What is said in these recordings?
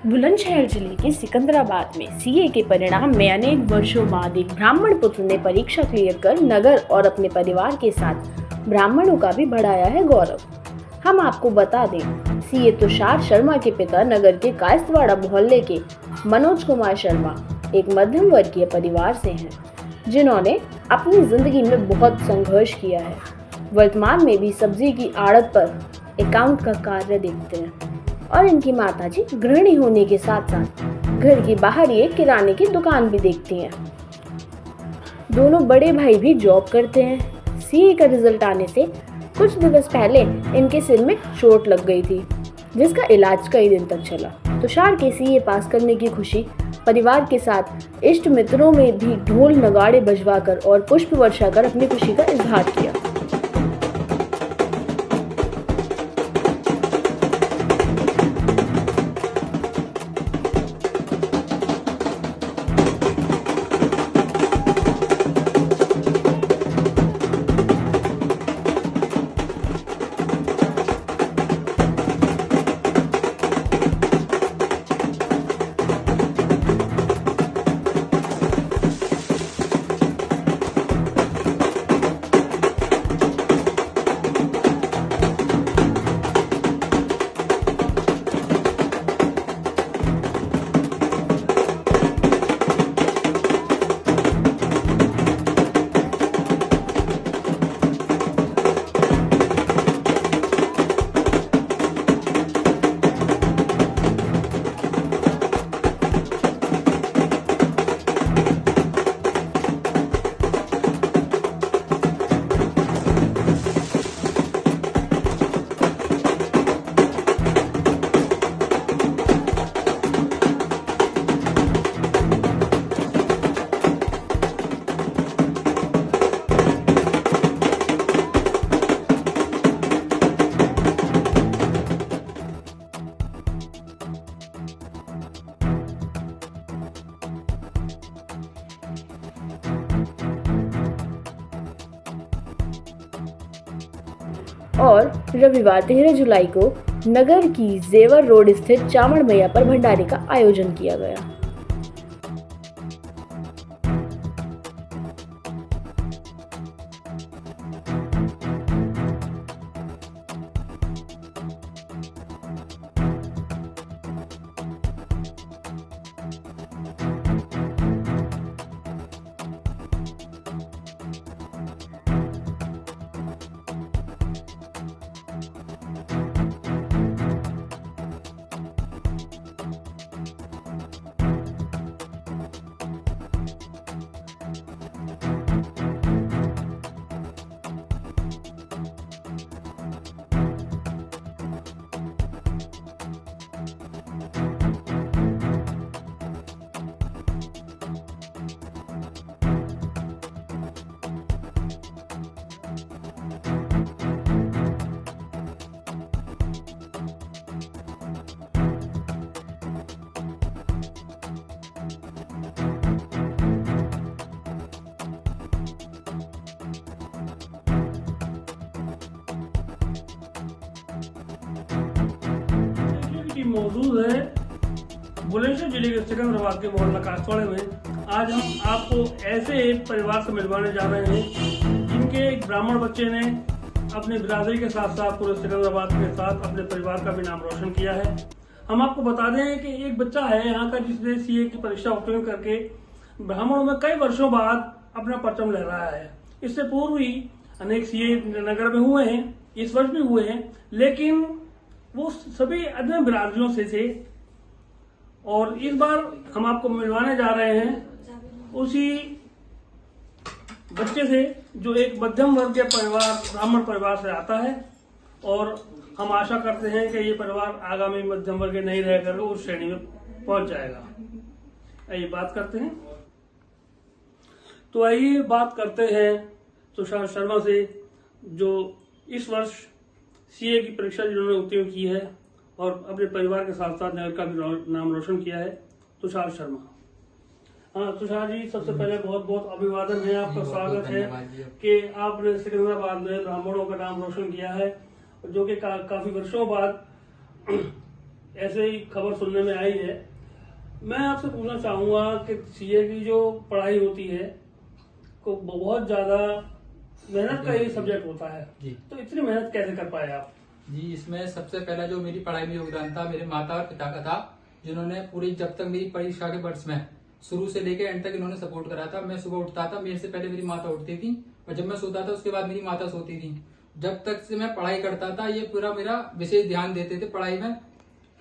बुलंदशहर जिले के सिकंदराबाद में सीए के परिणाम में अनेक वर्षों बाद एक ब्राह्मण पुत्र ने परीक्षा क्लियर कर नगर और अपने परिवार के साथ ब्राह्मणों का भी बढ़ाया है गौरव। हम आपको बता दें, सीए तुषार शर्मा के पिता नगर के कायस्थवाड़ा मोहल्ले के मनोज कुमार शर्मा एक मध्यम वर्गीय परिवार से हैं, जिन्होंने अपनी जिंदगी में बहुत संघर्ष किया है। वर्तमान में भी सब्जी की आड़त पर अकाउंट का कार्य देखते हैं और इनकी माताजी गृहिणी होने के साथ साथ घर के बाहर ही एक किराने की दुकान भी देखती हैं। दोनों बड़े भाई भी जॉब करते हैं। सीए का रिजल्ट आने से कुछ दिवस पहले इनके सिर में चोट लग गई थी, जिसका इलाज कई दिन तक चला। तुषार के सीए पास करने की खुशी परिवार के साथ इष्ट मित्रों में भी ढोल नगाड़े बजवाकर और पुष्प वर्षा कर अपनी खुशी का इजहार किया। और रविवार 13 जुलाई को नगर की जेवर रोड स्थित चामड़ मैया पर भंडारे का आयोजन किया गया। मौजूद है बुलंदशहर जिले के सिकंदराबाद के मोहल्ला कायस्थवाड़ा में। आज हम आपको ऐसे एक परिवार से मिलवाने जा रहे हैं जिनके एक ब्राह्मण बच्चे ने अपने बिरादरी के साथ साथ पूरे सिकंदराबाद के साथ अपने परिवार का भी नाम रोशन किया है। हम आपको बता दें कि एक बच्चा है यहाँ का जिसने सीए की परीक्षा उत्तीर्ण करके ब्राह्मणों में कई वर्षों बाद अपना परचम लहराया है। इससे पूर्व भी अनेक सीए नगर में हुए हैं, इस वर्ष भी हुए हैं, लेकिन वो सभी अन्य बिरादरियों से थे। और इस बार हम आपको मिलवाने जा रहे हैं उसी बच्चे से जो एक मध्यम वर्ग के परिवार ब्राह्मण परिवार से आता है। और हम आशा करते हैं कि ये परिवार आगामी मध्यम वर्ग नहीं रहकर उस श्रेणी में पहुंच जाएगा। आइए बात करते हैं। तो आइए बात करते हैं तुषार शर्मा से, जो इस वर्ष सीए की परीक्षा जिन्होंने उत्तीर्ण की है और अपने परिवार के साथ साथ नगर का भी नाम रोशन किया है, तुषार शर्मा। हाँ तुषार जी, सबसे पहले बहुत बहुत अभिवादन है, आपका स्वागत है कि आपने सिकंदराबाद में ब्राह्मणों का नाम रोशन किया है, जो कि काफी वर्षों बाद ऐसे ही खबर सुनने में आई है। मैं आपसे पूछना चाहूंगा कि सीए की जो पढ़ाई होती है को बहुत ज्यादा मेहनत का ही सब्जेक्ट होता है जी। तो इतनी मेहनत कैसे कर पाए आप? जी, इसमें सबसे पहला जो मेरी पढ़ाई में योगदान था मेरे माता और पिता का था, जिन्होंने पूरी जब तक मेरी परीक्षा के वर्ष में शुरू से लेकर एंड तक इन्होंने सपोर्ट करा था। मैं सुबह उठता था, मेरे से पहले मेरी माता उठती थी और जब मैं सोता था उसके बाद मेरी माता सोती थी। जब तक से मैं पढ़ाई करता था ये पूरा मेरा विशेष ध्यान देते थे पढ़ाई में।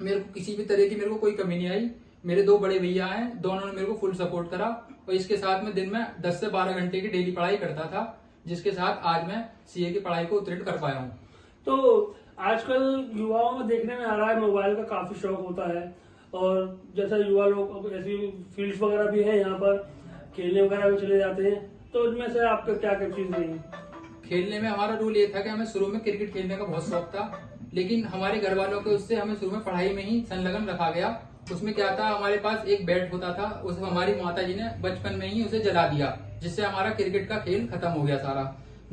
मेरे को किसी भी तरह की मेरे को कोई कमी नहीं आई। मेरे 2 बड़े भैया हैं, दोनों ने मेरे को फुल सपोर्ट करा और इसके साथ में दिन में 10 से 12 घंटे की डेली पढ़ाई करता था, जिसके साथ आज मैं सीए की पढ़ाई को उत्तीर्ण कर पाया हूँ। तो आजकल युवाओं में देखने में आ रहा है मोबाइल का काफी शौक होता है और जैसा युवा लोग अब ऐसी फील्ड्स वगैरह भी है, यहाँ पर खेलने वगैरह भी चले जाते हैं, तो इनमें से आपका क्या क्या चीज रही? खेलने में हमारा रूल ये था कि हमें शुरू में क्रिकेट खेलने का बहुत शौक था, लेकिन हमारे घर वालों के उससे हमें शुरू में पढ़ाई में ही संलग्न रखा गया। उसमें क्या था, हमारे पास एक बैट होता था, उसे हमारी माता जी ने बचपन में ही उसे जला दिया, जिससे हमारा क्रिकेट का खेल खत्म हो गया सारा।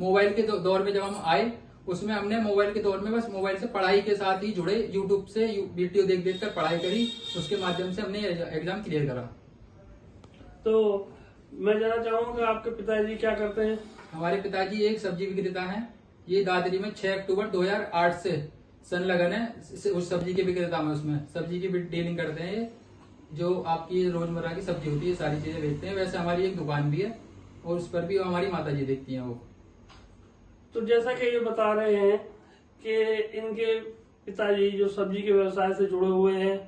मोबाइल के दौर में जब हम आए, उसमें हमने मोबाइल के दौर में बस मोबाइल से पढ़ाई के साथ ही जुड़े, यूट्यूब से वीडियो देख देख कर पढ़ाई करी, उसके माध्यम से हमने एग्जाम क्लियर करा। तो मैं जानना चाहूंगा कि आपके पिताजी क्या करते हैं? हमारे पिताजी एक सब्जी विक्रेता हैं। ये दादरी में 6 अक्टूबर 2008 से संलग्न है उस सब्जी के विक्रेता में, उसमें सब्जी की डीलिंग करते हैं। ये जो आपकी रोजमर्रा की सब्जी होती है सारी चीजें बेचते हैं। वैसे हमारी एक दुकान भी है और उस पर भी हमारी माता जी देखती हैं वो। तो जैसा कि ये बता रहे हैं कि इनके पिताजी जो सब्जी के व्यवसाय से जुड़े हुए हैं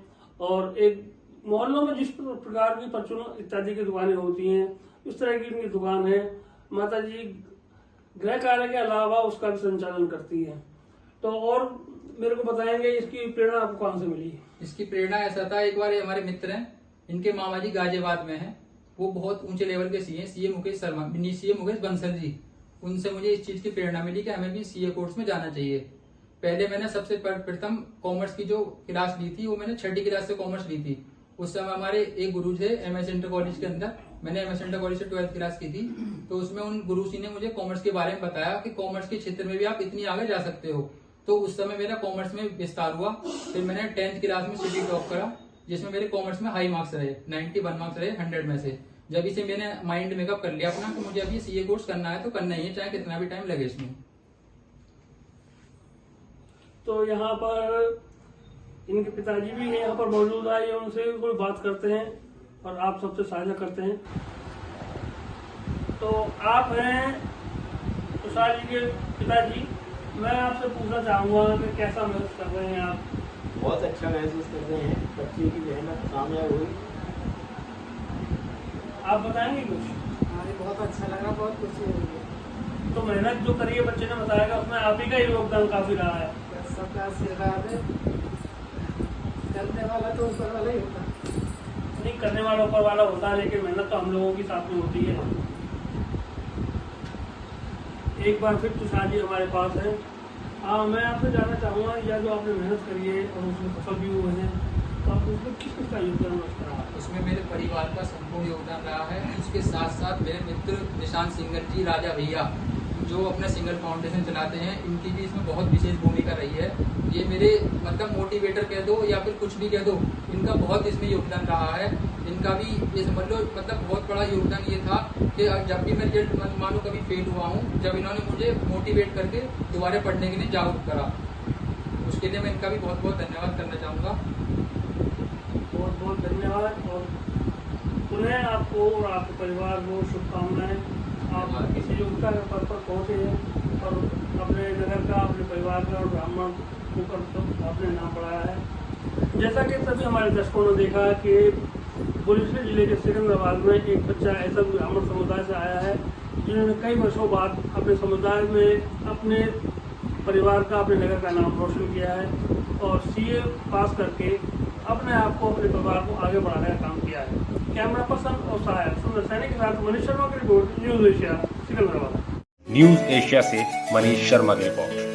और एक मोहल्लों में जिस प्रकार की परचून इत्यादि की दुकानें होती हैं उस तरह की इनकी दुकान है। माता जी गृह कार्य के अलावा उसका भी संचालन करती है। तो और मेरे को बताएंगे इसकी प्रेरणा आपको कहाँ से मिली? इसकी प्रेरणा ऐसा था, एक बार ये हमारे मित्र हैं, इनके मामा जी गाजियाबाद में हैं, वो बहुत ऊंचे लेवल के सीए मुकेश शर्मा, सीए मुकेश बंसल जी, उनसे मुझे इस चीज की प्रेरणा मिली कि हमें भी सीए कोर्स में जाना चाहिए। पहले मैंने सबसे प्रथम कॉमर्स की जो क्लास ली थी वो मैंने 6ठी क्लास से कॉमर्स ली थी। उस समय हमारे एक गुरु थे एमएस इंटर कॉलेज के अंदर, मैंने एमएस इंटर कॉलेज से 12th क्लास की थी। तो उसमें उन गुरु जी ने मुझे कॉमर्स के बारे में बताया कि कॉमर्स के क्षेत्र में भी आप इतनी आगे जा सकते हो। तो उस समय मेरा कॉमर्स में विस्तार हुआ। फिर मैंने 10th क्लास में सिटी टॉप करा, जिसमें मेरे कॉमर्स में हाई मार्क्स रहे, 91 मार्क्स रहे 100 में से। जब इसे मैंने माइंड मेकअप कर लिया अपना कि मुझे अभी सीए कोर्स करना है तो करना ही है, चाहे कितना भी टाइम लगे इसमें। तो यहाँ पर इनके पिताजी भी यहाँ पर मौजूद है, ये उनसे भी कोई बात करते हैं और आप सबसे साझा करते हैं। तो आप हैं तुषार जी के पिताजी, मैं आपसे पूछना चाहूंगा कि कैसा महसूस कर रहे हैं आप? बहुत अच्छा महसूस कर रहे हैं, बच्चे की मेहनत कामयाब हुई। आप बताएंगे कुछ? हमें बहुत अच्छा लगा, बहुत खुशी हुई। तो मेहनत जो करी है बच्चे ने बताया उसमें आप ही का ही योगदान काफी रहा है। सबका आशीर्वाद है, करने वाला तो ऊपर वाला ही होता है। नहीं, करने वाला ऊपर वाला होता है, लेकिन मेहनत तो हम लोगों की साथ में होती है। एक बार फिर तुषार जी हमारे पास है। मैं आपसे जानना चाहूंगा, यह जो आपने मेहनत करी है और उसमें सफल भी हुए हैं, तो आप उसमें किस का योगदान रहा है? उसमें मेरे परिवार का संपूर्ण योगदान रहा है। उसके साथ साथ मेरे मित्र निशांत सिंगर जी, राजा भैया, जो अपना सिंगल फाउंडेशन चलाते हैं, इनकी भी इसमें बहुत विशेष भूमिका रही है। ये मेरे मतलब मोटिवेटर कह दो या फिर कुछ भी कह दो, इनका बहुत इसमें योगदान रहा है। इनका भी ये समझ लो मतलब बहुत बड़ा योगदान ये था कि जब भी मैं रिजल्ट मानो कभी फेल हुआ हूँ, जब इन्होंने मुझे मोटिवेट करके दोबारा पढ़ने के लिए जागरूक करा, उसके लिए मैं इनका भी बहुत बहुत धन्यवाद करना चाहूँगा। बहुत बहुत धन्यवाद और पुनः आपको और आपके परिवार को शुभकामनाएं। आप किसी योग्यता के पद पर पहुँचे हैं और अपने नगर का, अपने परिवार का और ब्राह्मण ऊपर तो आपने नाम बढ़ाया है। जैसा कि सभी हमारे दर्शकों ने देखा कि बुलंदशहर जिले के सिकंदराबाद में एक बच्चा ऐसा ब्राह्मण समुदाय से आया है जिन्होंने कई वर्षों बाद अपने समुदाय में अपने परिवार का, अपने नगर का नाम रोशन किया है और सीए पास करके अपने आप को, अपने परिवार को आगे बढ़ाने का काम किया है। कैमरा पर्सन और सहायक सुंदर सैनी के साथ मनीष शर्मा की report, news Asia Secunderabad. News Asia से मनीष शर्मा की रिपोर्ट।